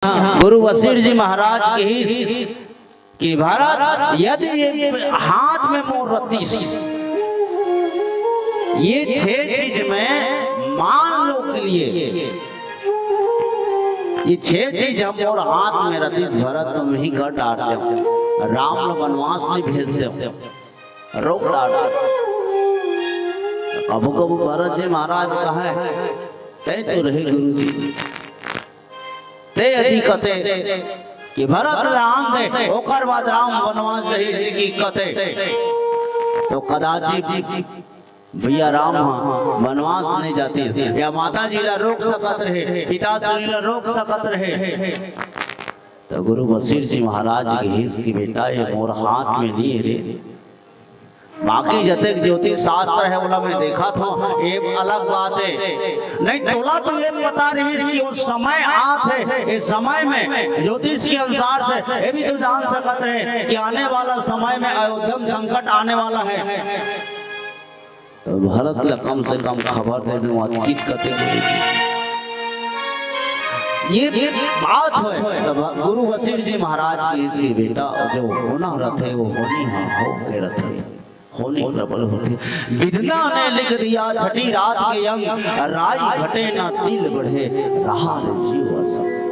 गुरु वशिष्ठ जी महाराज की भारत यदि ये हाथ में मोर रत्ती सी ये छह चीज में मान लो के लिए ये छह चीज हम और हाथ में रत्ती भरत तुम ही घर डाल दो राम वनवास नहीं भेज दो रोक डाल कबू कबू भरत जी महाराज कहा है तो रहे गुरु जी ते यदि कते कि भरत राम दे ओकर बाद राम वनवास रही की कते तो कदाचित भैया राम वनवास नहीं जाती या माता जी ला रोक सकत रहे पिताश्री ला रोक सकत रहे तो गुरु वशिष्ठ जी महाराज के हिस की बेटा ये मोर हाथ में लिए रे बाकी जते ज्योतिष शास्त्र है बोला मैं देखा था एक अलग बात है नहीं तोला तो ये बता रही है कि उस समय आत है इस समय में ज्योतिष के अनुसार से ये भी तो जान सकते हैं कि आने वाला समय में अयोध्या संकट आने वाला है तो भारत का कम से कम खबर दे दूं आज कते ये बात है तो गुरु वशिष्ठ जी महाराज की बेटा जो होना रथे वो होनी हो के रथे होने प्रबल होती विधना ने लिख दिया छठी रात के अंग राई घटे ना तिल बढ़े रहा जीव असम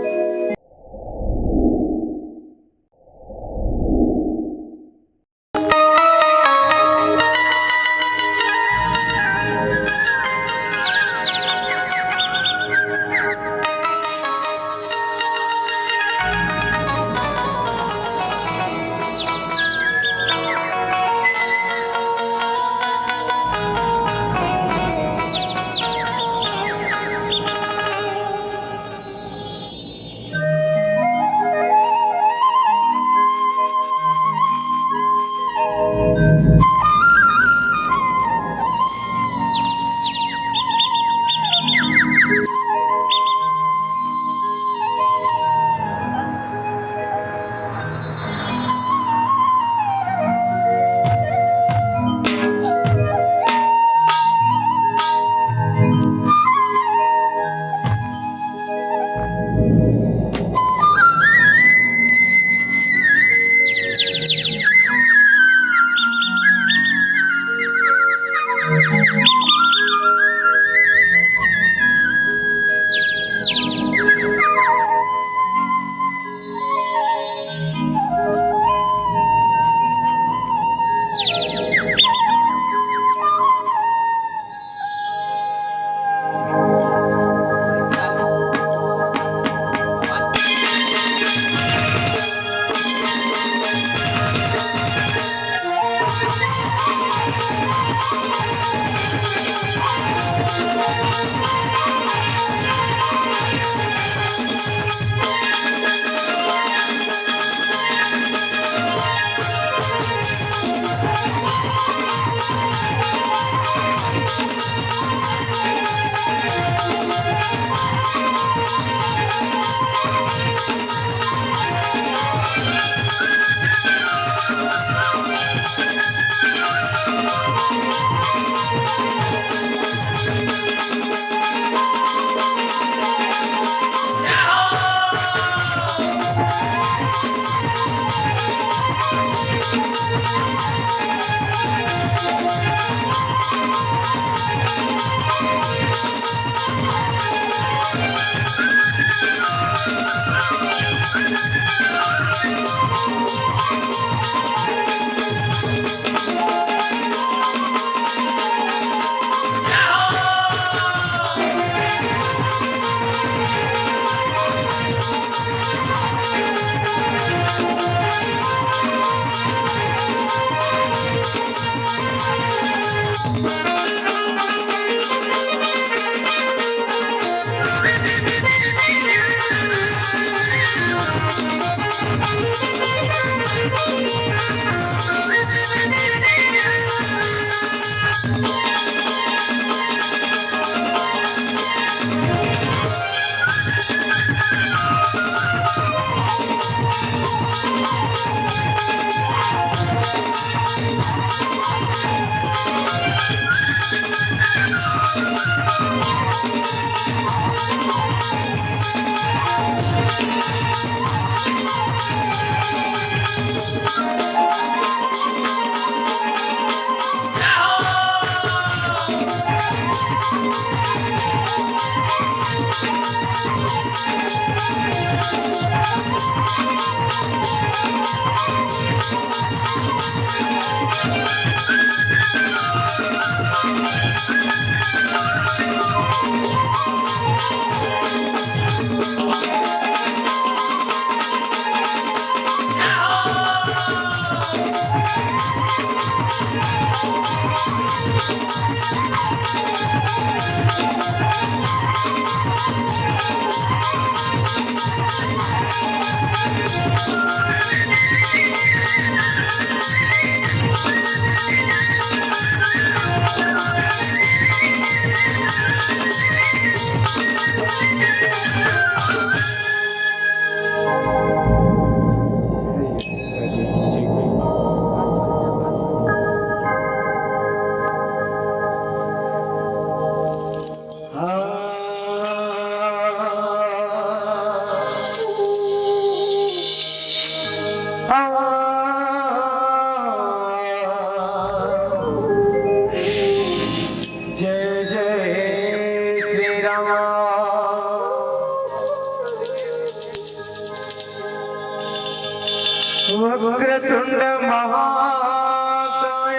वक्रतुंड महाकाय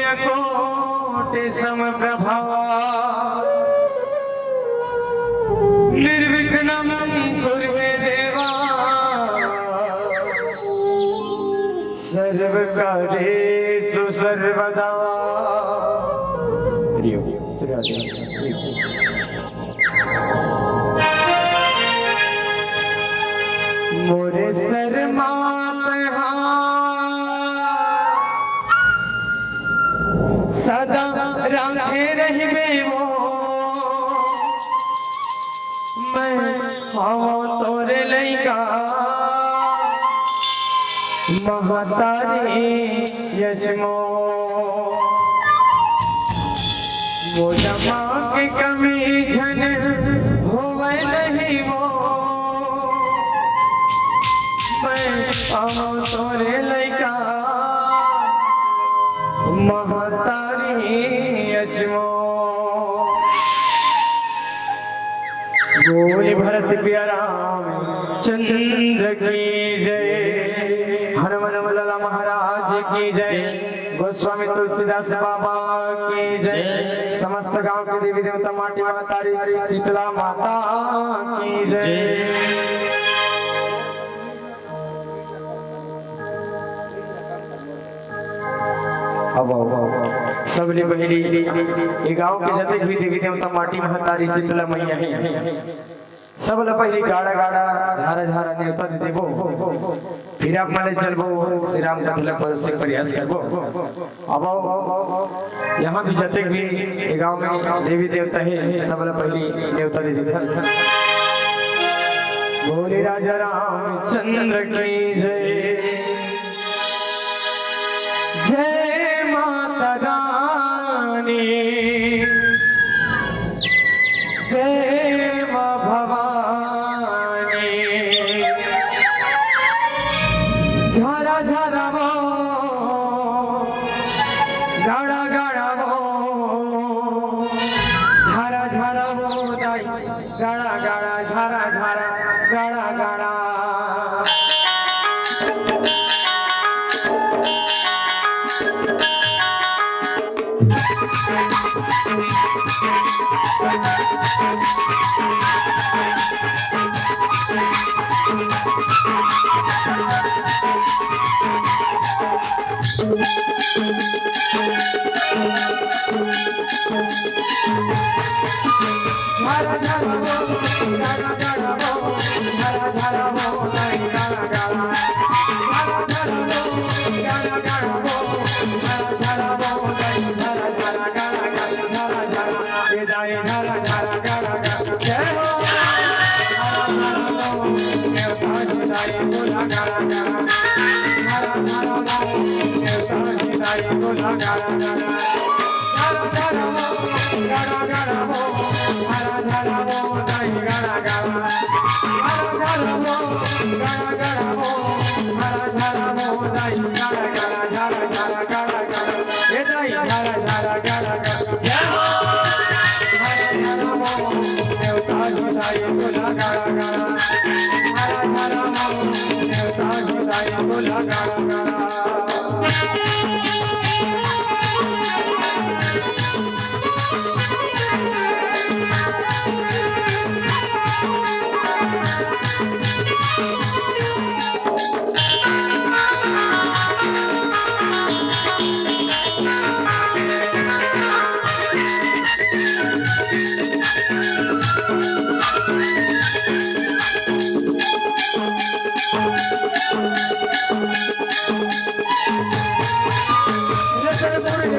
सूर्यकोटि समप्रभा निर्विघ्नं कुर्वे देवा सर्वकार्येषु सर्वदा। मोरे सर मात सदा राखे रहिबे वो मैं तोरे लइका महतारी यजमो मोजा माँ के कमी झन होवे नहीं वो तोरे लइका महतारी अजमो। बोल भरत प्यारा चंद्र की जय, हनुमान लाला महाराज की जय, गोस्वामी तुलसीदास बाबा की जय, समस्त गांव के देवी देवता माटी महतारी शीतला माता की जय। अब सबले पहली ये गांव के जतक भी देवी देवता माटी महतारी शीतला मैया है, सबले पहली गाड़ा गाड़ा झारा झारा नेवता दे देबो, फिर आप माले चलबो श्री राम कथला पर से प्रयास करबो। अब यहाँ भी जतक भी ये गांव में देवी देवता है सबले पहली नेवता दे देबो। बोले राजा रामचंद्र की जय, जय माता रानी, जय माँ भवानी। झारा झारा वो गाड़ा गाड़ा वो झारा झारा वो गाड़ा गाड़ा झारा झारा गाड़ा गाड़ा।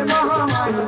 महामारी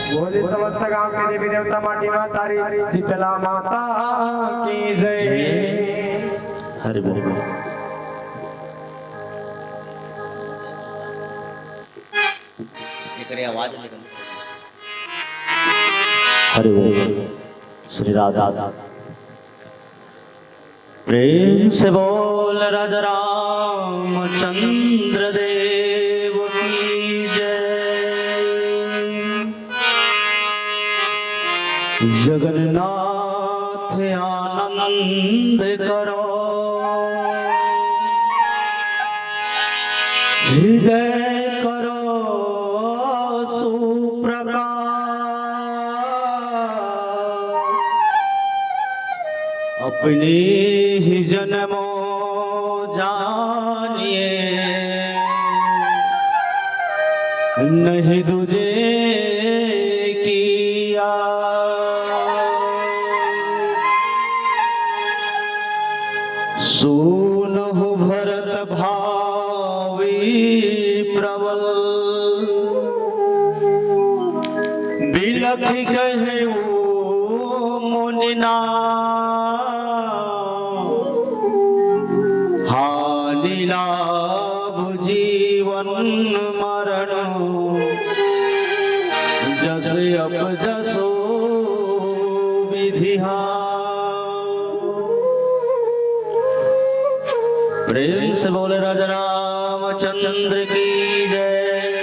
बोले समस्त गांव के देवी देवता माटी माँ तारी शीतला माता की जय। हरि बोल। आवाज हरि बोल। श्री राधा प्रेम से बोल राजा रामचंद्र देव की जय। जगन्नाथ आनंद करो हृदय करो सुप्रकाश अपने ही जन्मों जानिए नहीं दूजे किया सुनहु भरत भावी प्रबल बिलख कहे मुनिना हानि लाभ जीवन मरण जस अप जसो विधिहा। प्रेम से बोले राजा रामचंद्र की जय।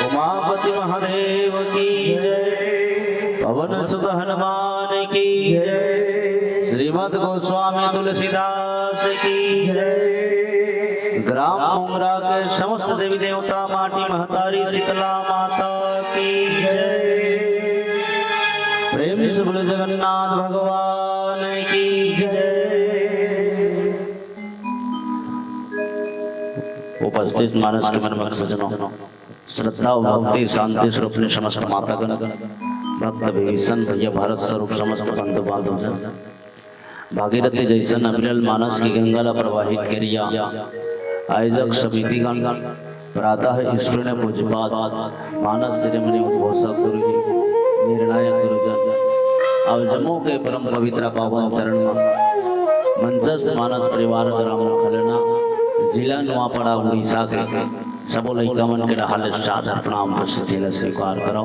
उमापति महादेव की जय। पवन सुत हनुमान की जय। श्रीमद् गोस्वामी तुलसीदास की जय। ग्राम मुंगरा के समस्त देवी देवता माटी महतारी शीतला माता की जय। प्रेम से बोले जगन्नाथ भगवान की जय। उपस्थित मानस के मन सज्जनों श्रद्धा और भक्ति शांति स्वरूप ने समस्त माता गण भक्त भीषण भैया भारत स्वरूप समस्त बंधु बांधव जन भागीरथी जैसन अविरल मानस की गंगा प्रवाहित करिया आयोजक समिति गण प्रातः ईश्वर ने पूजपात मानस शिरोमणि उद्घोषक गुरु जी निर्णायक गुरुजन अब जम्मू के परम पवित्र पावन चरण में मंचस्थ मानस परिवार ग्राम खलना जिला नुआपड़ा उड़ीसा के सबो लइका मन के हाल सादर प्रणाम उपस्थिति स्वीकार करो।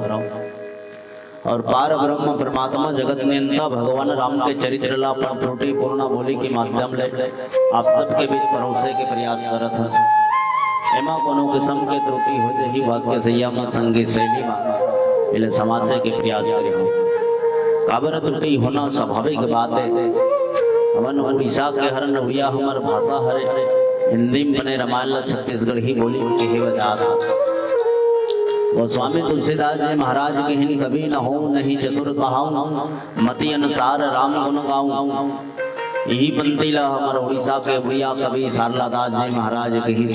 और पार ब्रह्म परमात्मा जगत नियंता भगवान राम के चरित्र ला पर त्रुटि पूर्ण बोली के माध्यम ले आप सबके बीच परोसे के प्रयास करत है। एमा कोनो किस्म के त्रुटि हो जही वाक्य संयम संगीत शैली में इले समासे के प्रयास करे हो। काबर त्रुटि होना स्वाभाविक बात है। हमन उड़ीसा के हर उड़िया हमर भाषा हरे हिंदी में बने रामायण छत्तीसगढ़ ही बोली के ही वजह था। वो स्वामी तुलसीदास जी महाराज के हिन कभी न हो नहीं चतुर कहाऊं मति अनुसार राम गुण गाऊं। यही पंक्ति ला हमारे उड़ीसा के उड़िया कवि शारलादास जी महाराज के ही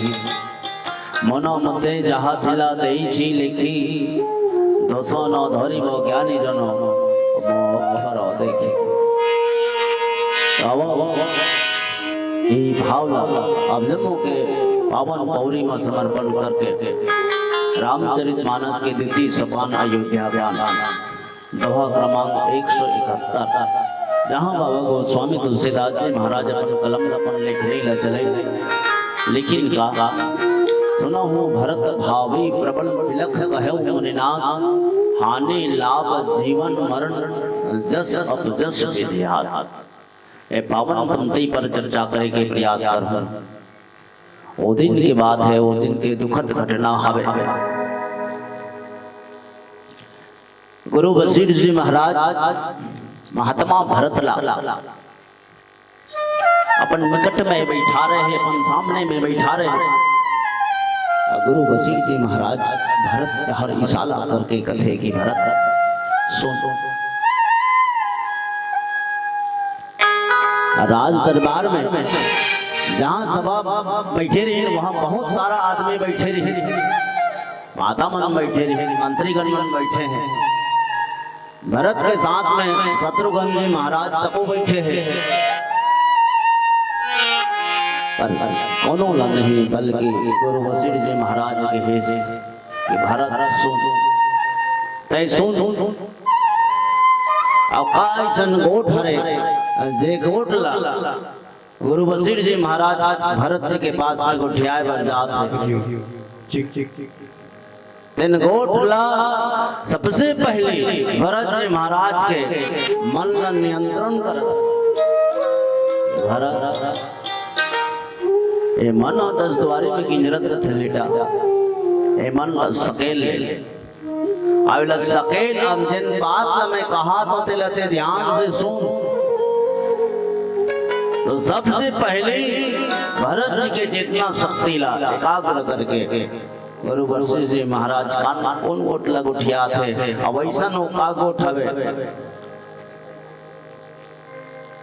मनो मते जहा थिला देई छी लिखी 209 धोरी वो ज्ञानी जनो वो करो देखी। ये भाव ला अब जम्मू के पावन पौरी में समर्पण करके रामचरितमानस के द्वितीय सोपान अयोध्या बयान दोहा क्रमांक 171 जहाँ बाबा गोस्वामी तुलसीदास जी महाराज अपन कलम अपन लिखने ल चले लेकिन का सुना हूँ भरत भावी प्रबल विलख कहौ मुनिनाथ हानि लाभ जीवन मरण जस अप जस विधियात। ए पावन पंक्ति पर चर्चा करे के प्रयास कर। वो दिन की बात है, वो दिन की दुखद घटना हवे। गुरु वशिष्ठ जी महाराज महात्मा भरत ला अपन निकट में बैठा रहे हैं, अपन सामने में बैठा रहे हैं। गुरु वशिष्ठ जी महाराज भरत का हर इशारा करके कहे कि भरत सुन। राज दरबार में जहाँ सभा बैठे रहे वहाँ बहुत सारा आदमी बैठे रहे, माता मन बैठे रहे, मंत्रीगण मन बैठे हैं। भरत के साथ में शत्रुघ्न जी महाराज तपो बैठे हैं। पर कोनो ला नहीं बल्कि गुरु वशिष्ठ जी महाराज के भेष कि भरत सुन तय सुन अकाशन गोठ हरे जे गोठ ला गुरु वशिष्ठ जी महाराज आज भरत जी के पास में गुठियाए बर जात है। दिन गोठला सबसे पहले भरत जी महाराज के मन का नियंत्रण कर। भरत ए मन 10 द्वारे में की निरंतर थे लेटा ए मन सकेल ले आविला सकेल। अब जिन बात में कहा तो तिलते ध्यान से सुन। तो सबसे पहले भरत जी के जितना शक्ति ला एकाग्र करके गुरु वशिष्ठ जी महाराज कान कौन गोट लग उठिया थे। अब ऐसा नो का गोट हवे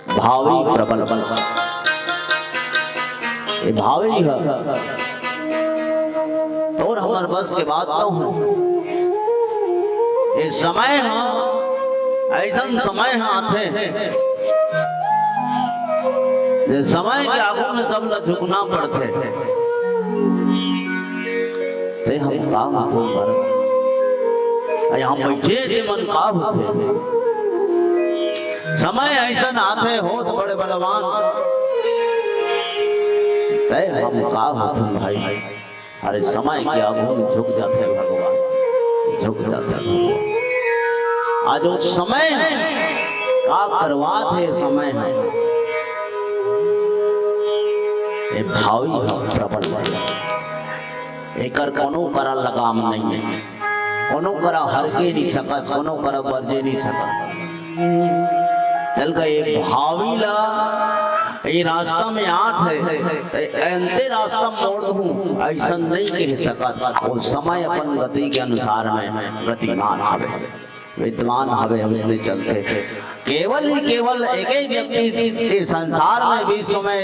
भावी प्रबल ये भावी है और हमारे बस के बात तो है। ये समय है ऐसा समय है आते समय के आगू में सब लोग झुकना पड़ते हैं। ते हम काम तो भरत यहाँ बैठे थे मन का होते समय ऐसा आते हो तो बड़े बलवान ते हम का होते भाई। अरे समय के आगू में झुक जाते भगवान, झुक जाते भगवान। आज वो समय है का करवात है समय है भावी प्रबल एकर कोनो करा लगाम नहीं है, कोनो करा हर के नहीं सकत, कोनो करा बरजे नहीं सकत। चल गए भावी ला ये रास्ता में आठ है अंते रास्ता मोड़ दूं ऐसा नहीं कह सकत। वो समय अपन गति के अनुसार में गतिमान हवे विद्वान हवे हमने चलते केवल ही केवल एक ही व्यक्ति संसार में विश्व में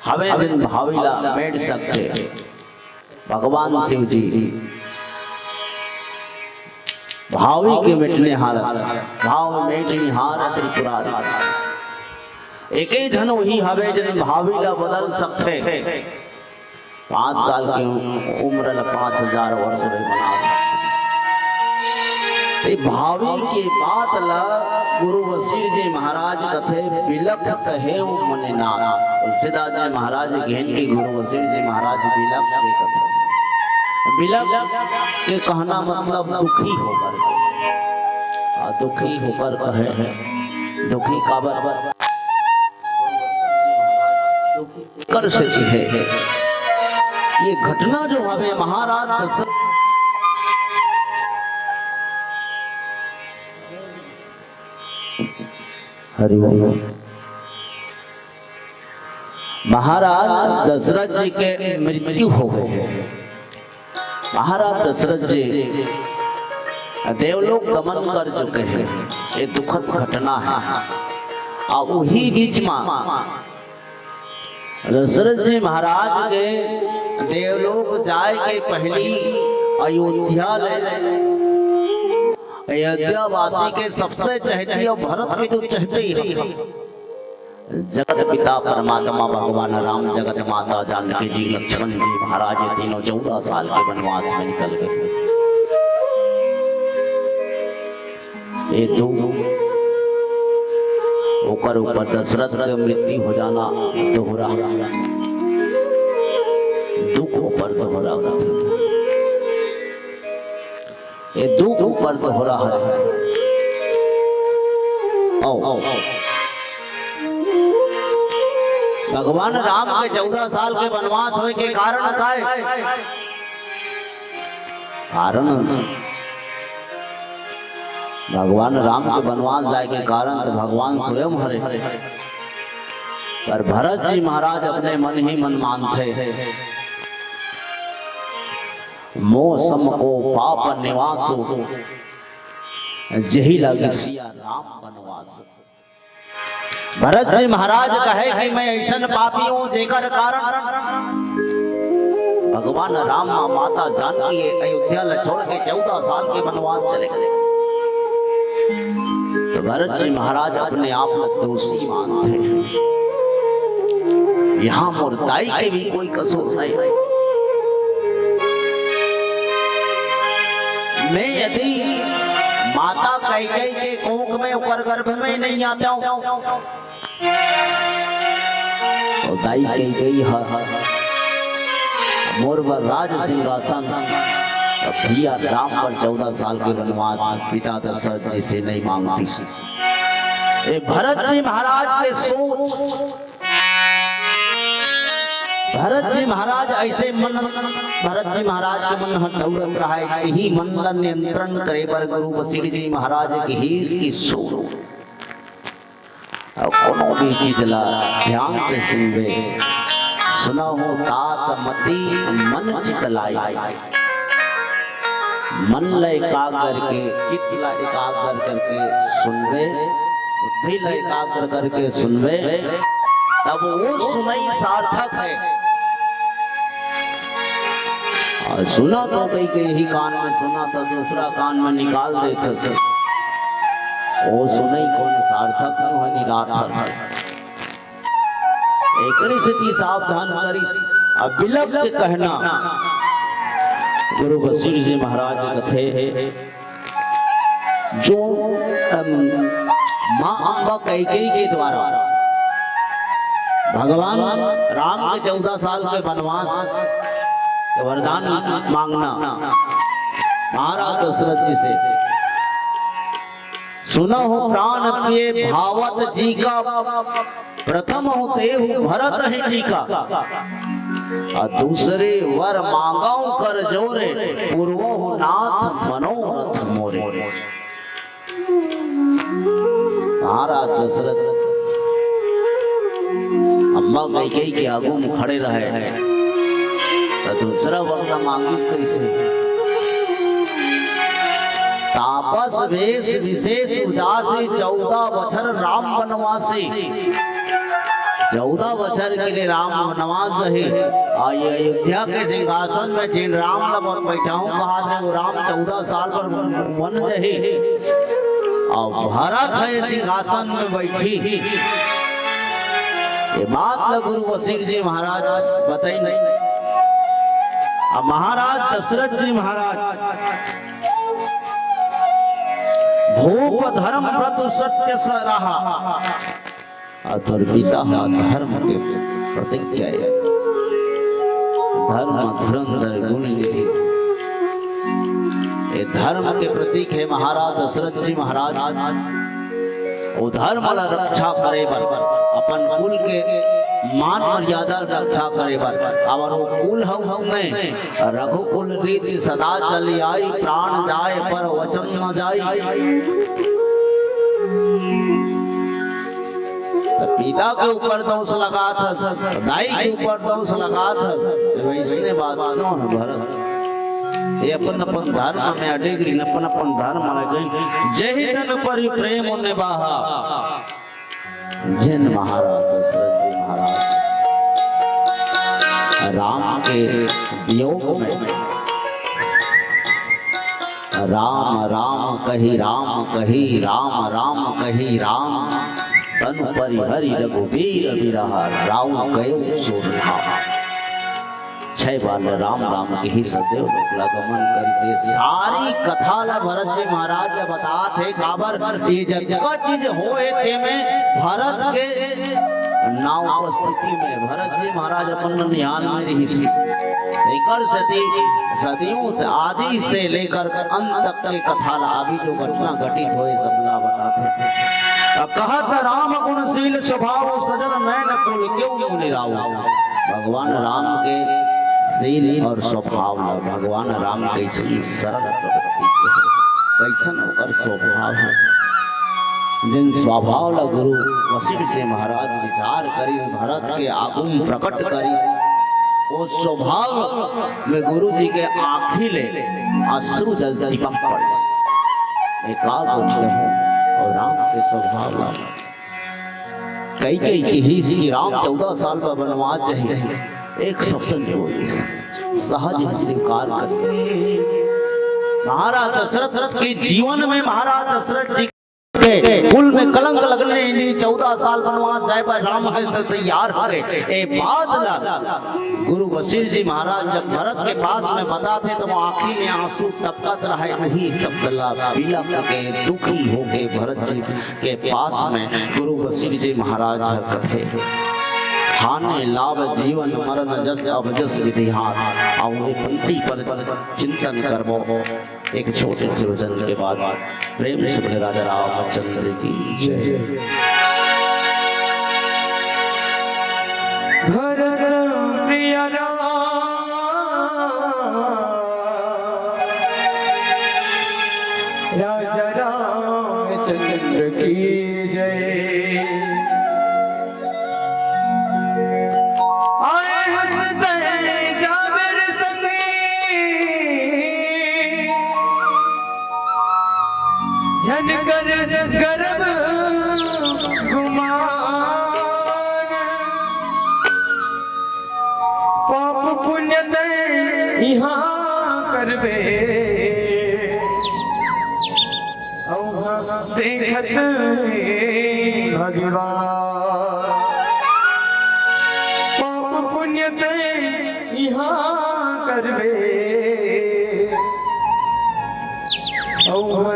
हमें जिन भावीला बैठ सकते भगवान शिव जी भावी के मिटने हारत भाव मेटनी हारत त्रिपुरारी। एक ही जन वही हवे जिन भावीला बदल सकते 5 साल की उम्र 5000 वर्ष में बना सकते। भावी के बात ला गुरु वशिष्ठ जी महाराज कथे बिलख कहे मने ना। तुलसीदास जी महाराज घेन के गुरु वशिष्ठ जी महाराज बिलख के कथे बिलख के कहना मतलब दुखी होकर और दुखी होकर कहे, दुखी का बराबर कर से है। ये घटना जो हमें महाराज दशरथ हरि ओम। महाराज दशरथ जी के मृत्यु हो गए। महाराज दशरथ जी देवलोक गमन कर चुके हैं। ये दुखद घटना है। और वही बीच में दशरथ जी महाराज के देवलोक जाए के पहली अयोध्या वासी के सबसे चहेती और भरत के जो चहेती है, जगत पिता परमात्मा भगवान राम, जगत माता जानकी जी, लक्ष्मण जी महाराज, ये तीनों 14 साल के वनवास में निकल गए। ये दो ऊपर दशरथ का मृत्यु हो जाना दोहरा दुख ऊपर दोहरा, ये दुख ऊपर दोहरा है। आओ भगवान राम के 14 साल के वनवास होने के कारण का है कारण भगवान राम के वनवास जाए के कारण तो भगवान स्वयं हरे, पर भरत जी महाराज अपने मन ही मन मानते, मौसम को पाप निवासो जही लगे सिया राम वनवास। भरत जी महाराज कहे कि मैं ऐसा पापी हूं जेकर कारण भगवान राम माता जानकी अयोध्या ला छोड़ के 14 साल के वनवास चले गए। तो भरत जी महाराज अपने आप को दोषी मानते हैं। यहाँ मुर्दाई के भी कोई कसूर नहीं। मैं यदि माता कैकेयी के कोख में ऊपर गर्भ में नहीं आता हूँ तो दाई कैकेयी मोरवर राज सिंहासन भैया राम पर 14 साल के वनवास पिता दशरथ जी से नहीं मांगती। ये भरत जी महाराज के सोच, भरत जी महाराज ऐसे मन, भरत जी महाराज के मन हटौर रहा है, यही मन नियंत्रण करे पर गुरु वशिष्ठ जी महाराज की ही इसकी सोच। और कोनो भी चीज ला ध्यान से सुनबे, सुना हो तात मति मन चित लाई, मन ला एकाग्र करके, चित्त ला एकाग्र करके सुनबे, बुद्धि ला एकाग्र करके सुनबे, तब वो सुनाई सार्थक है। और सुना तो कहीं के यही कान में सुना था, दूसरा कान में निकाल देते थे, वो सुनाई कौन सार्थक नहीं हो, निरार्थक। एकरी से सावधान करिस। अब बिलप के कहना गुरु वशिष्ठ जी महाराज कथे जो माँ अम्बा कैकेयी के द्वारा भगवान राम के 14 साल के वनवास के वरदान मांगना महाराज दशरथ जी से। सुना हो प्राण प्रिय भावत जी का प्रथम होते हूँ भरत है टीका, और दूसरे वर मांगाऊं कर जोरे, पूर्वो नाथ मनोरथ मोरे। महाराज दशरथ अम्बा कैकेयी के आगू में खड़े रहे हैं, तो दूसरा वर मांगी कैसे? तापस वेश विशेष उदासी 14 बछर राम वनवासी, 14 बछर के लिए राम वनवास है। ये अयोध्या के सिंहासन में जिन राम ला बैठा हूँ कहा था, वो राम 14 साल पर वन रहे, और भरत है सिंहासन में बैठी। ये बात गुरु वशिष्ठ जी महाराज बताई नहीं। अब महाराज दशरथ जी महाराज भूप धर्म व्रत सत्य स रहा, पिता धर्म के प्रतिज्ञा है। धर्म धुरंधर गुण निधि ये धर्म के प्रतीक है महाराज दशरथ जी महाराज। वो धर्म ला रक्षा करे बर, अपन कुल के मान मर्यादा रक्षा करे बर, और वो कुल है उसने रघुकुल रीति सदा चली आई, प्राण जाए पर वचन न जाई। पिता के ऊपर दोष लगा था, दाई के ऊपर दोष लगा था, इसने बात न भरत ये अपन अपन धर्म में अडेगरी अपन अपन धर्म में जय धन पर प्रेम निभाहा। जिन महाराज दशरथ जी महाराज राम के वियोग में राम राम कही राम कही राम राम कही राम, तनु परिहरि रघुवीर बिरहा राव कयो सोरठा। छह बार राम राम के ही सदैव गमन करी से सारी कथा ला भरत जी महाराज ने बता थे काबर ये जगह चीज होए थे में भरत के नाव उपस्थिति में भरत जी महाराज अपन ध्यान में रही लेकर सदियों से आदि से लेकर अंत तक के कथा ला अभी जो घटना घटित हुए सबला बताते थे। कहत राम गुणशील स्वभाव सजन नैन कुल क्यों निराव। भगवान राम के शील और स्वभाव, भगवान राम कैसे सरल प्रवृत्ति कैसन ओकर स्वभाव है। जिन स्वभाव ला गुरु वशिष्ठ जी महाराज विचार करी भरत के आगू प्रकट करी, वो स्वभाव में गुरु जी के आँखी ले अश्रु जल दीपक पड़े एकाग और राम के स्वभाव कई कई की ही श्री राम 14 साल का वनवास चाहिए, एक शब्द जो सहज स्वीकार करके महाराज दशरथ के जीवन में महाराज दशरथ जी के कुल में कलंक लगने नहीं 14 साल वनवास जाए पर राम हल तैयार करे ए बात गुरु वशिष्ठ जी महाराज जब भरत के पास में बताते तो वो आंखी में आंसू टपकत रहे, वही सब बिलक के दुखी हो गए भरत जी के पास में गुरु वशिष्ठ जी महाराज कथे हाने लाभ जीवन मरण जस अवजस विधिहान। और पंक्ति पर चिंतन करबो एक छोटे से वचन के बाद प्रेम से बोले राजा रामचंद्र की जय। भरत प्रिय राजा रामचंद्र की जय। झनकर गर्भ गुमान पाप पुण्य दे यहाँ करबे देखत भगवान। पाप पुण्य दे यहाँ करबे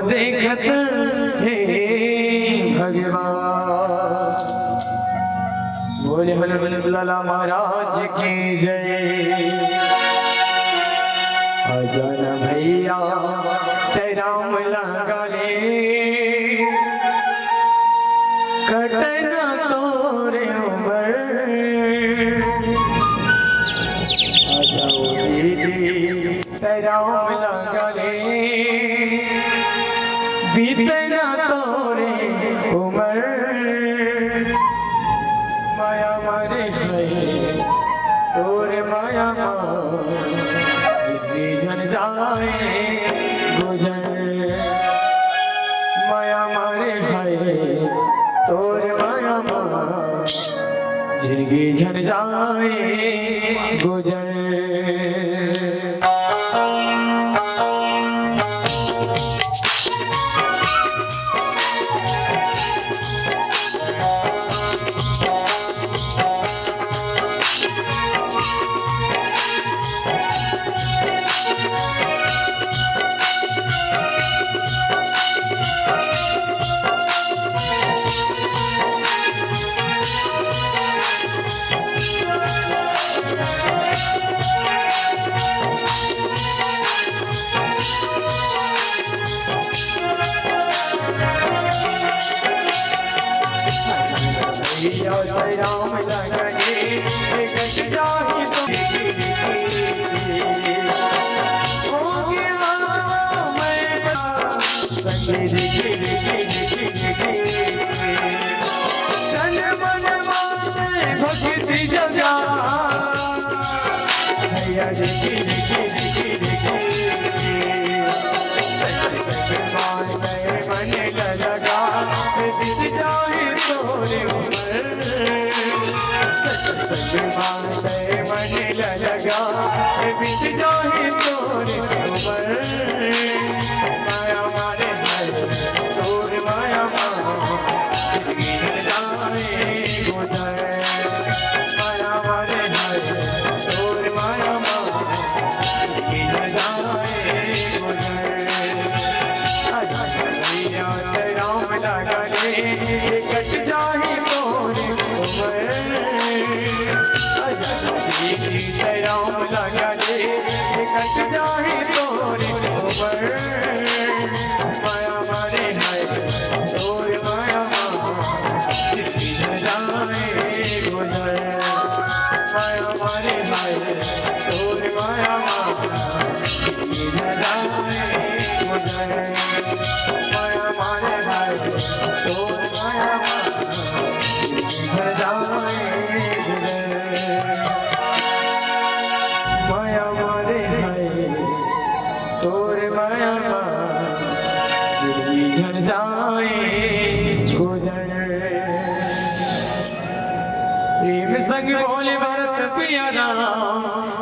देखत हे भगवान। बोले हनुमान लाला महाराज की जय। अजन भैया राम लगा ले कटना तोरे उमर। अजाओ दीदी राम लगा ले बीतना तोरे उमर। माया मारे गए तोरे माया जितनी जन जाए गुजर। माया मारे गए तोरे माया जिंदगी झन जाए गुजर।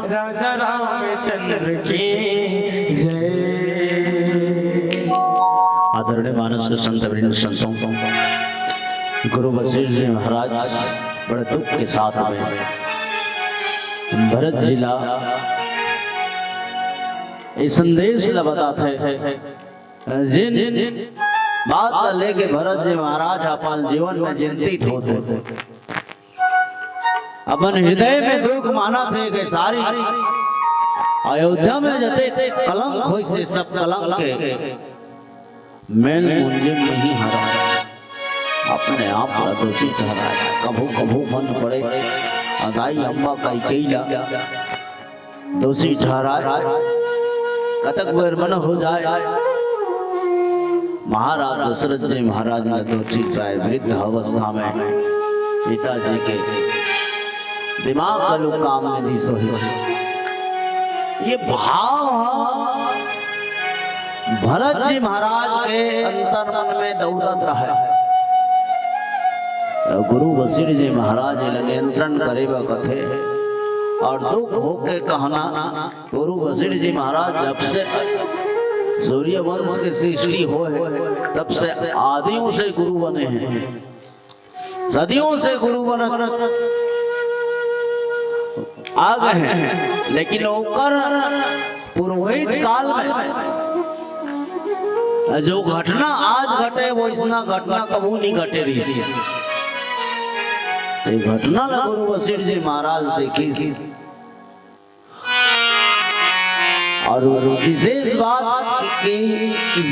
राजा रामचंद्र की जय। आदरणीय मानस संत वृंद संतों को गुरु वशिष्ठ जी महाराज बड़े दुख के साथ में भरत जिला ये संदेश बताते हैं जिन बात लेके भरत जी महाराज अपन जीवन में चिंतित होते अपन हृदय में दुख माना थे कि सारी अयोध्या में जते कलंक होई से सब कलंक के मेल मुंजिम नहीं हरा अपने आप का दोषी ठहराया। कभू कभू मन पड़े अदाई अम्बा का कैला दोषी ठहराया कतक बेर मन हो जाए महाराज दशरथ जी महाराज ने दोषी ठहराए। वृद्ध अवस्था में पिताजी के दिमाग का लोग काम में दी सो ये भाव भरत जी महाराज के अंतर मन में दौड़त रहा। गुरु वशिष्ठ जी महाराज नियंत्रण करे कथे और दुख होके कहना गुरु वशिष्ठ जी महाराज जब से सूर्य वंश के सृष्टि हो है तब से आदियों से गुरु बने हैं, सदियों से गुरु बने आ गए हैं, लेकिन ओकर पुरोहित काल में जो घटना आज घटे वो इसना घटना कबू नहीं घटे रही। ये घटना ला गुरु वशिष्ठ जी महाराज देखी और विशेष बात कि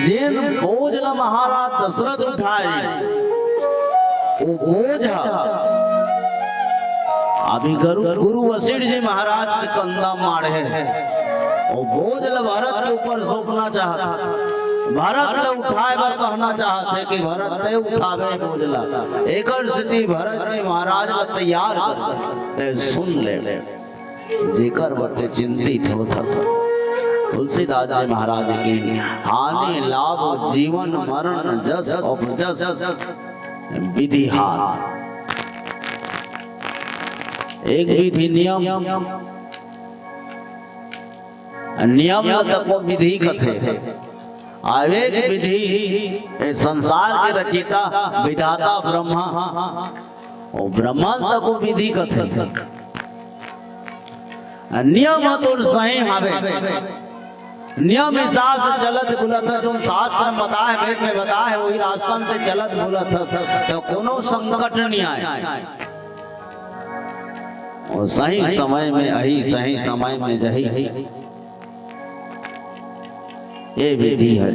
जिन बोझ ला महाराज दशरथ उठाए वो बोझ अभी गुरु वशिष्ठ जी महाराज के कंधा मारे है और बोझ ला भारत के ऊपर सौंपना चाहता, भारत ले उठाए बर कहना चाहते कि भारत ले उठावे बोझला एकर स्थिति भरत जी महाराज ला तैयार कर सुन ले जेकर बते चिंतित होता तुलसीदास जी महाराज की हानि लाभ जीवन मरण जस अपजस विधि हार। एक विधि नियम नियम तक वो विधि कथे आवेग विधि संसार के रचिता विधाता ब्रह्मा और ब्रह्मा तक वो विधि कथे नियम तो सही हवे नियम हिसाब से चलत बुलत है तुम शास्त्र में बताए वेद में बताए वही रास्ता से चलत बुलत है तो कोनो संकट नहीं आए और सही समय में अही सही समय में जही ये विधि है।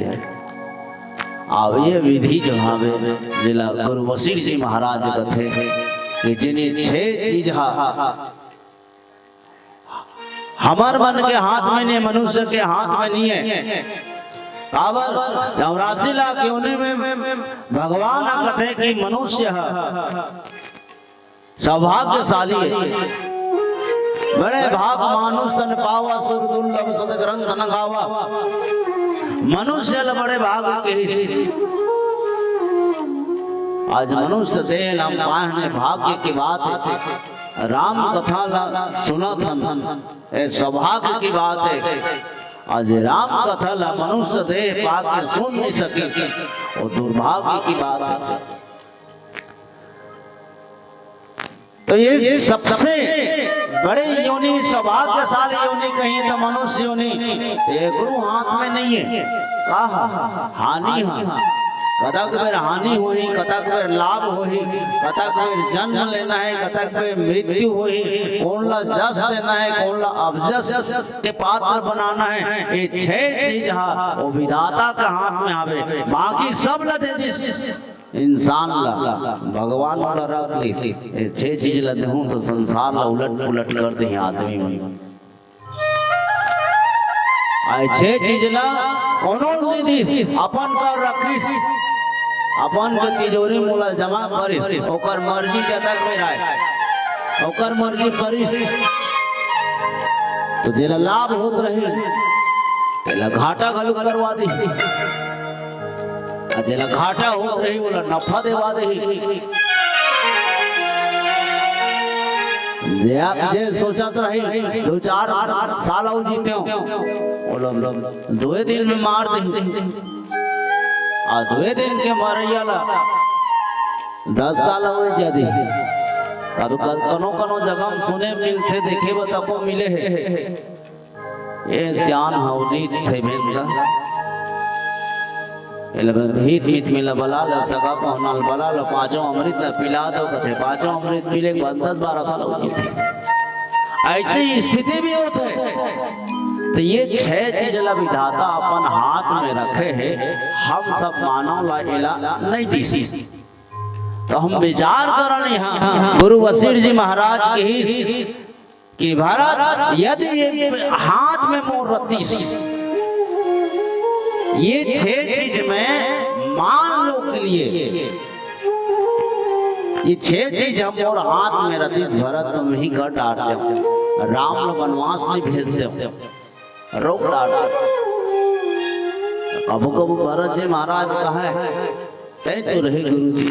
अब ये विधि जो हवे जिला गुरु वशिष्ठ जी महाराज कथे कि जिन्हें छह चीज हमार मन के हाथ में नहीं, मनुष्य के हाथ में नहीं है। काबर 84 लाख योनि में भगवान कहते कि मनुष्य सौभाग्यशाली है। बड़े भाग मानुष तन पावा सुर दुर्लभ सद ग्रंथ न गावा। मनुष्य बड़े भाग के आज मनुष्य दे नाम पाहने भाग्य की बात है। राम कथा सुना था सौभाग्य की बात है। आज राम कथा ला मनुष्य दे पाके सुन नहीं सके वो दुर्भाग्य की बात है। तो ये सबसे बड़े योनि सौभाग्यशाली योनि कहीं तो मनुष्य योनि गुरु हाथ में नहीं है। कहा हानि कतक बेर हानि होई, कतक बेर लाभ होई, कतक बेर जन्म लेना है, कतक बेर मृत्यु होई, कौन ला जस देना है, कौन ला अबजस के पात्र बनाना है। ये छह चीज वो विधाता का हाथ में आवे। बाकी सब ला दे दी इंसान ला, भगवान वाला रख ली। छह चीज ला दूं तो संसार ला उलट पुलट कर दे आदमी में। आए छह चीज ला कोनो नहीं दी, अपन कर रखी, अपन के तिजोरी मोला जमा करी, ओकर मर्जी जतक में रहे, ओकर मर्जी करी। तो जेला लाभ होत रही तेला घाटा घलू करवा दी, जेला घाटा होत रही बोला नफा देवा दे। जे सोचत रही 2-4 साल और जीते हो बोलो 2 दिन में मार दे, आ 2 दिन के मारिया ला 10 साल हो जाती। अब कनो कनो जगह सुने मिलते देखे बताको मिले है। ये सियान हवनी थे भेंगा हित हित मिला बला ला सगा पहनाल बला ला 5 अमृत ला पिला दो कथे 5 अमृत मिले के बाद 10-12 साल हो जाते। ऐसी स्थिति भी होते है। तो ये 6 चीज ला विधाता अपन हाथ में रखे है। हम सब मानव ला इला नहीं दिसी। तो हम विचार करन यहाँ गुरु वशिष्ठ जी महाराज के ही कि भारत यदि ये हाथ में मोर रत्ती ये 6 चीज में मान लो के लिए ये 6 चीज हम और हाथ में रत्ती भरत तुम ही कर डाट दे, राम वनवास नहीं भेज दे, रोक डाट। कबू कबू भरत जी महाराज कहा ते तो रहे गुरु जी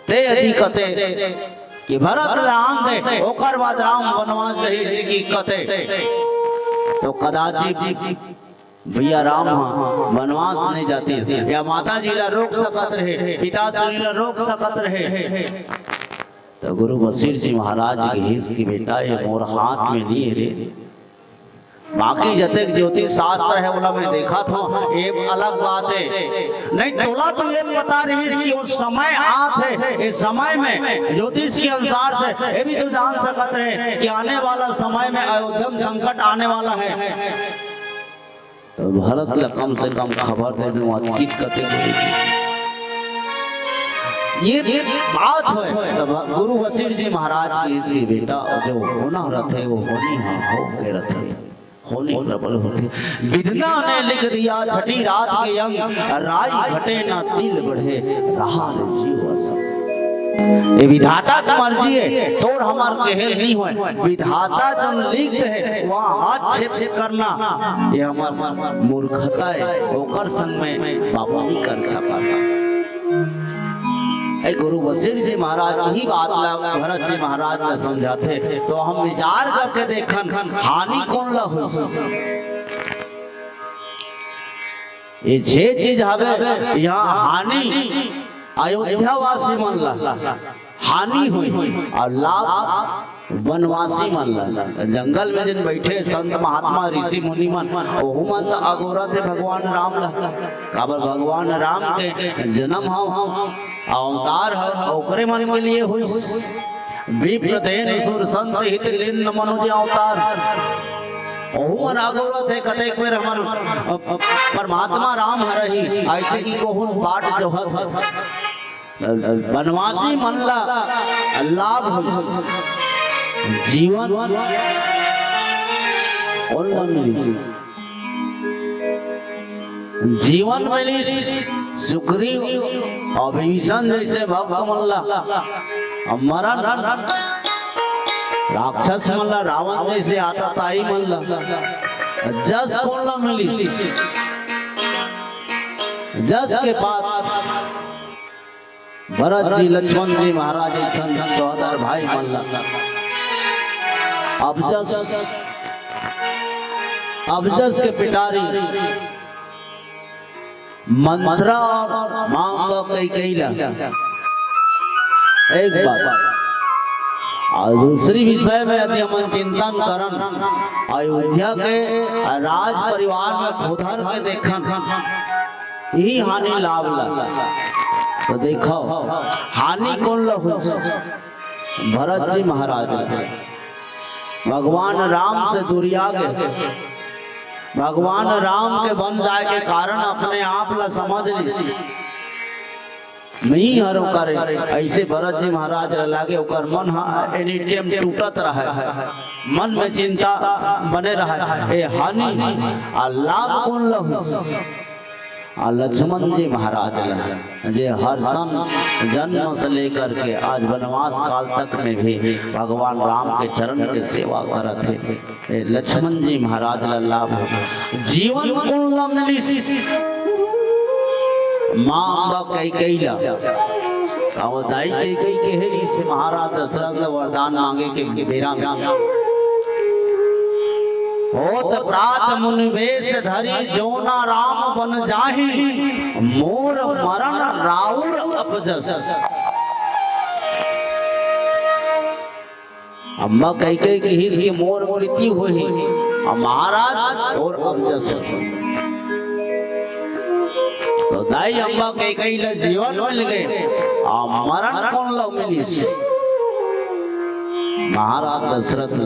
ते यदि कते कि भरत राम दे ओकर बाद राम वनवास रही की कते तो कदाचित भैया राम वनवास नहीं जाती या माता जी ला रोक सकत रहे, पिताश्री ला रोक सकत रहे। तो गुरु वशिष्ठ जी महाराज के हिस की बेटा ये मोर हाथ में नहीं रे। बाकी जते ज्योतिष शास्त्र है बोला मैं देखा था एक अलग बात है। नहीं तोला तो ये बता रही कि वो समय आत है, इस समय में ज्योतिष के अनुसार से ये भी तो जान सकत रहे कि आने वाला समय में अयोध्या में संकट आने वाला है। तो भारत ला कम से कम खबर दे दूं कित कते ये बात है। तो गुरु वशिष्ठ जी महाराज की बेटा जो होना रथे वो होनी हो के रथे होनी प्रबल होती। विधना ने लिख दिया छठी रात के अंग, राई घटे ना दिल बढ़े रहा जीव असम। ये विधाता की मर्जी है, तोड़ हमार कहल नहीं होए। विधाता जब लिखते है वहाँ हाथ छेप करना ये हमार मूर्खता है। ओकर संग में बाबा नहीं कर सका। गुरु वशिष्ठ जी महाराज यही बात ला भरत जी महाराज ने समझाते। तो हम विचार करके देखन हानि कौन ला हो। ये 6 चीज हवे यहाँ हानि अयोध्या वासी मन ला हानि हुई और लाभ वनवासी मन ला। जंगल में जिन बैठे संत महात्मा ऋषि मुनि मन ओहु मन अगोरा थे भगवान राम ला। काबर भगवान राम के जन्म हो अवतार है ओकरे मन के लिए हुई। विप्रदेन सुर संत हित लिन मनुज अवतार ओहु मन अगोरा थे कतेक बेर हमर परमात्मा राम रही। ऐसे की कोहुन बाट जोहत वनवासी मनला लाभ हो जीवन और मिली जीवन मिली सुग्रीव और विभीषण जैसे भक्त मनला मरण राक्षस मनला रावण जैसे आता ताई मनला जस कौन न मिली जस के बाद भरत जी लक्ष्मण जी महाराज सहोदर भाई मनला अब जस के पिटारी मंत्रा और मांग कैला एक बात और दूसरी विषय में यदि हम चिंतन करन अयोध्या के राज परिवार में खुदर के देखन यही हानि लाभ ला तो देखो हानि कौन ला भरत जी महाराज भगवान राम से दूरिया गए भगवान राम के बन जाए के कारण अपने आप ला समझ ली मैं हर करे ऐसे भरत जी महाराज लागे ओकर मन एनी टाइम टूटत रहा मन में चिंता बने रहा ए हानि आ लाभ कौन लहु आ लक्ष्मण जी महाराज जे हर सन जन्म से लेकर के आज वनवास काल तक में भी भगवान राम के चरण के सेवा करत है लक्ष्मण जी महाराज लाभ जीवन कौन मिली मांग कैला अब दाई कई के है इस महाराज दशरथ वरदान मांगे के बेरा में होत प्रात मुनि वेश धरी जोना राम बन जाहि मोर मरण राउर अपजस अम्मा कई के हिस की मोर मृत्यु होई महाराज और अपजस तो दाई अम्मा कई ले जीवन मिल गए आ मरण कौन लो मिली महाराज दशरथ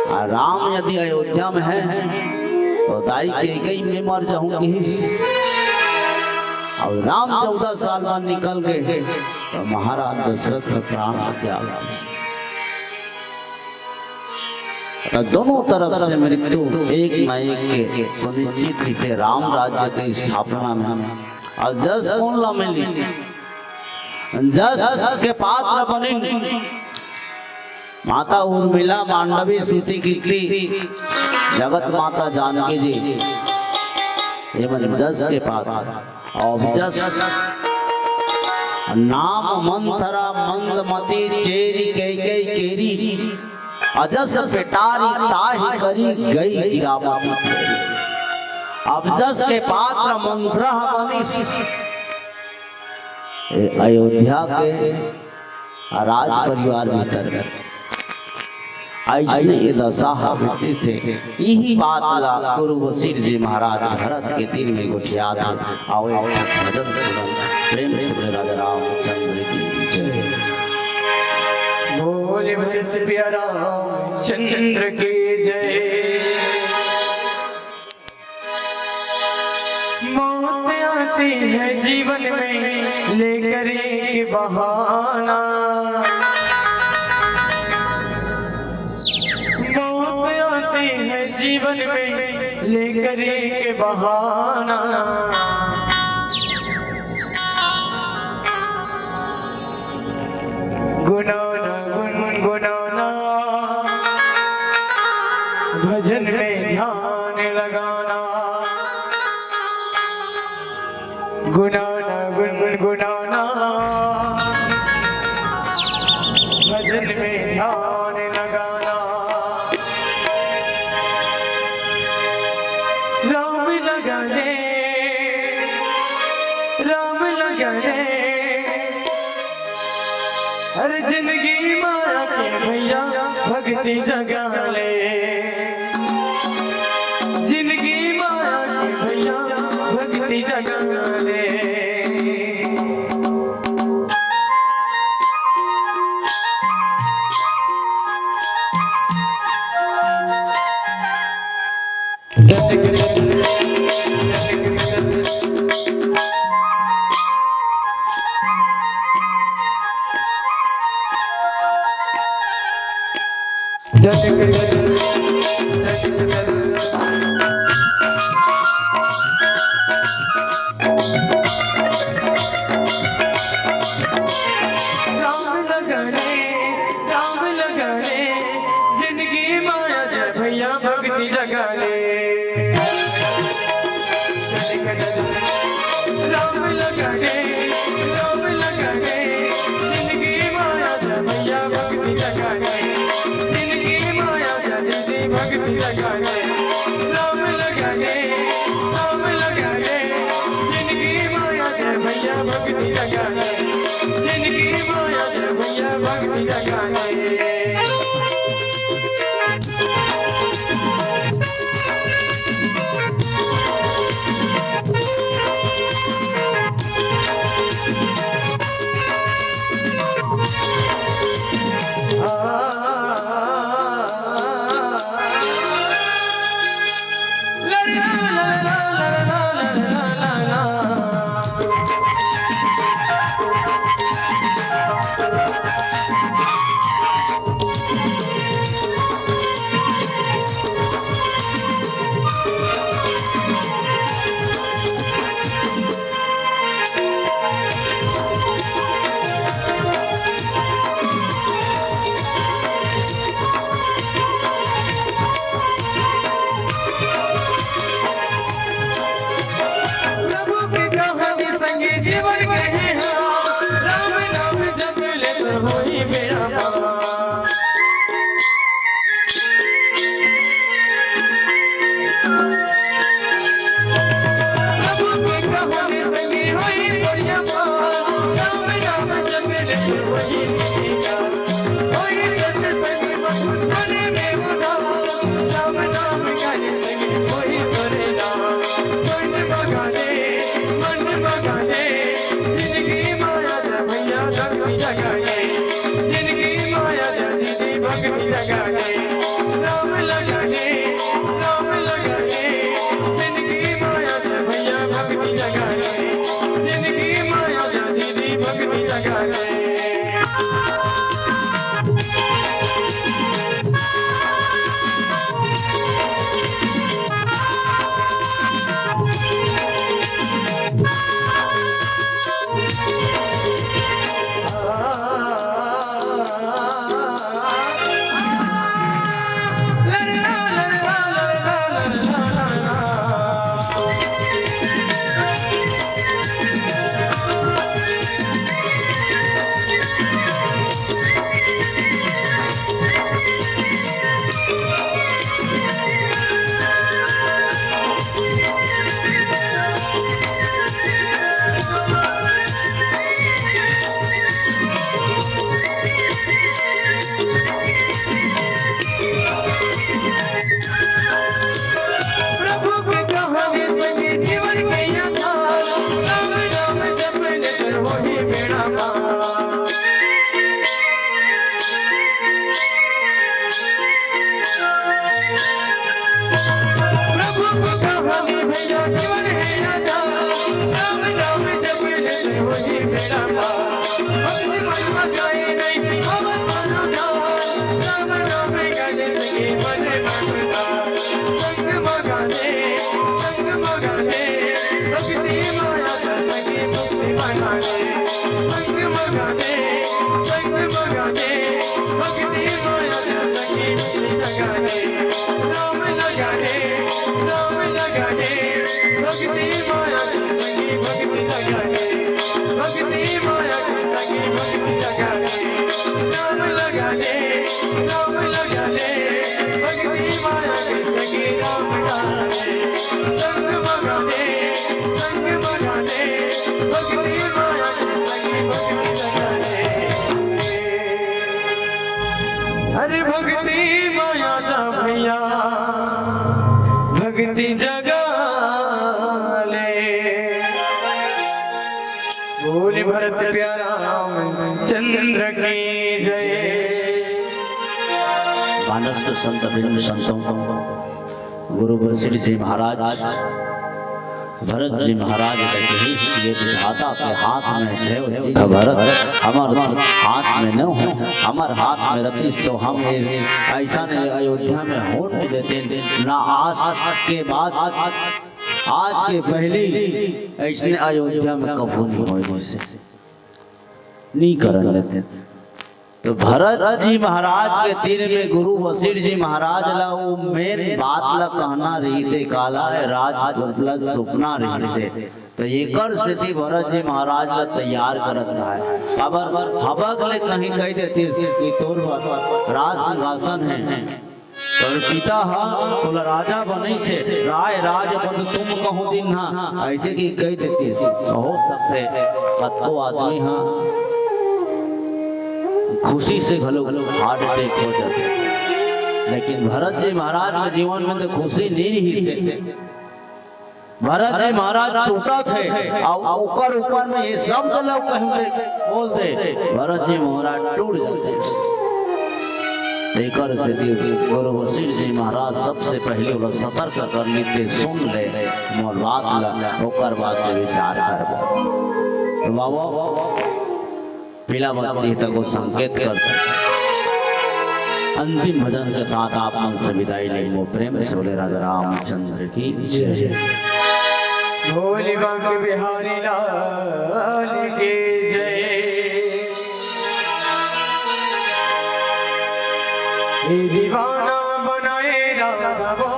राम यदि अयोध्या में है तो दाई कई में मर जाऊंगी और राम 14 साल बाद निकल गए तो महाराज दशरथ का प्राण त्याग तो दोनों तरफ से मृत्यु एक न एक के सुनिश्चित से राम राज्य की स्थापना में और जस कौन ला मिली जस के पात्र बनी माता उर्मिला मांडवी सूती कीर्ति जगत माता जानकी जी ये जस के पात्र और जस नाम मंथरा मंदमती चेरी कई केरी अजस पिटारी ताहि करी गई हीरामती अब जस के पात्र मंत्रा बनी अयोध्या के राज परिवार भीतर ऐसे दशा वृत्ति से यही बात ला गुरु वसीर जी महाराज भरत के तीर में गुठिया था आओ भजन सुनो प्रेम से राजा रामचंद्र की जय बोले भरत प्यारा चंद्र की जय मौत आती है जीवन में लेकर एक बहाना जीवन में लेकर एक बहाना गुनगुनाना गुनगुनाना भजन में ध्यान लगाना गुनाना गुनगुनाना भजन में ध्यान लगाना राम लगा रे हर जिंदगी माया के भैया भक्ति जगा ले जिंदगी माया के भैया भक्ति जगा ले जिंदगी माया जय भैया भक्ति जगाले राम लगा रे जिंदगी माया जय भैया भक्ति जगाले जिंदगी माया जय भक्ति जगाले राम लगा रे जिंदगी माया जय भैया भक्ति जगाले जिंदगी माया जय भैया भक्ति जगाले जीवन कहे राम नाम जप ले तो होई मेरा प्रभु की कहानी संगे होई बढ़िया राम नाम जप ले तो होई मेरा होई सत संगे बचने में उदा राम नाम गाने संगे होई करेला मन बगाने जिंदगी माया जय भैया भक्ति जगाए जिंदगी माया जय भक्ति जगाए राम लगा रे जिंदगी माया जय भैया भक्ति जगाए जिंदगी माया जय भक्ति जगाए हरे भक्ति माया जा भैया भक्ति जगा ले बोल भरत प्यारा राम चंद्र की जय। मानस संत बिंदु संतों गुरु श्री जी महाराज भरत जी महाराज रजनीश ये विधाता के हाथ में है भरत हमार हाथ में न हो, हमार हाथ में रतीश तो हम ऐसा नहीं अयोध्या में होने नहीं देते ना। आज के बाद आज के पहले ऐसे अयोध्या में कबू नहीं हो, जैसे नहीं कर देते। तो भरत जी महाराज के तीर में गुरु वशिष्ठ जी महाराज ला वो मेन बात ला कहना रही से काला है राज उपलब्ध सुपना रही से। तो एकर से थी भरत जी महाराज ला तैयार करत रहा है। खबर हबक ले कहीं कह देती कि तोर राज सिंहासन है और पिता हा तोला राजा बने से राय राज पद तुम कहो दिन हा, ऐसे की कह देती हो सकते कतको आदमी हा खुशी से घलो हार्ट अटैक हो जाते, लेकिन भरत जी महाराज के जीवन में तो खुशी नहीं रही से। भरत जी महाराज टूटा थे और ऊपर में ये शब्द लोग कहीं बोल दे भरत जी महाराज टूट जाते। एकर से गुरु वशिष्ठ जी महाराज सबसे पहले वो सतर्क कर लेते, सुन ले मोर बात ला ओकर बात पे विचार कर। बाबा पीला बत्ती तक को संकेत करते अंतिम भजन के साथ आप मन से विदाई लेंगे। प्रेम से बोले राजा रामचंद्र की जय। भोले बांके बिहारी लाल की जय। ये दीवाना बनाए राघवो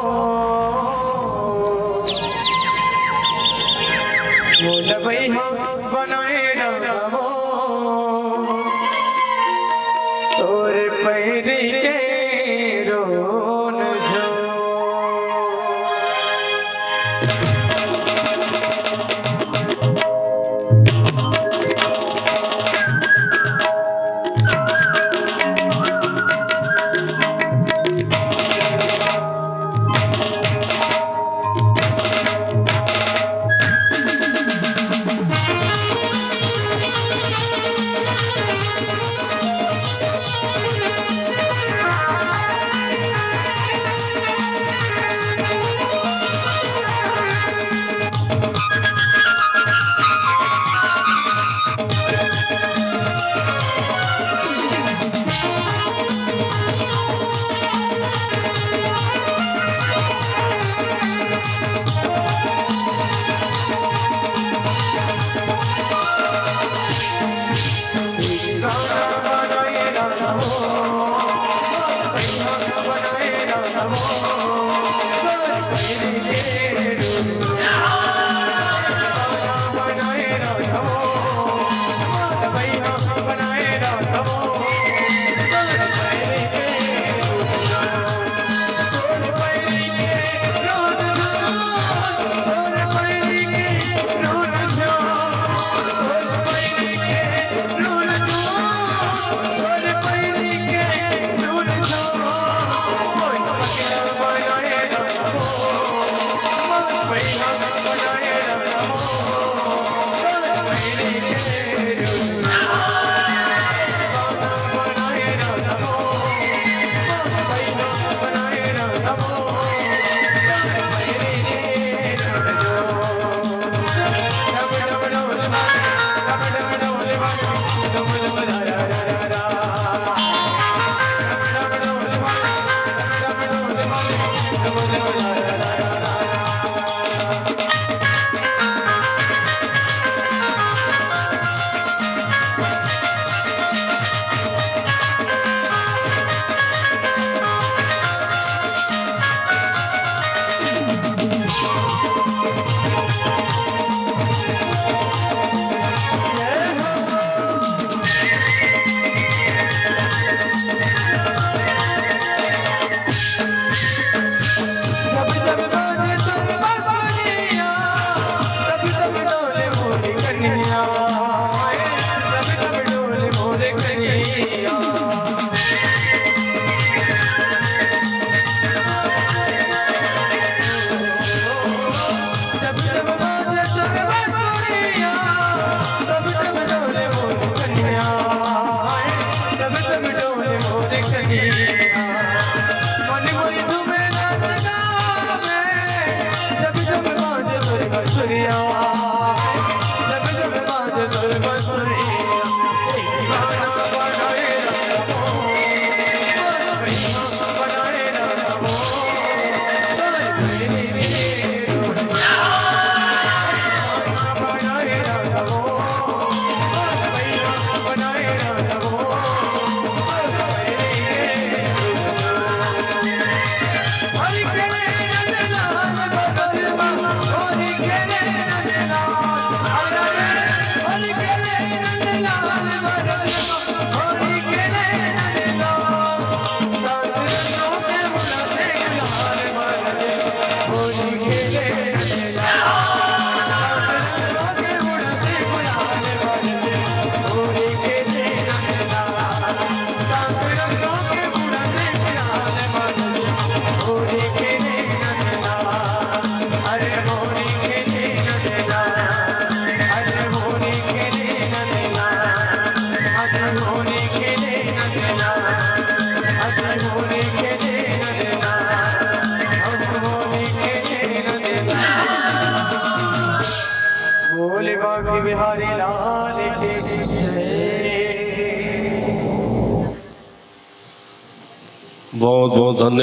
मोल भैया बनाए राघवो पैरी के रोन जो होली खेले न देना, हम होली खेले न देना। बोले बाकी बिहारी लाल के जय। बहुत बहुत धन्यवाद।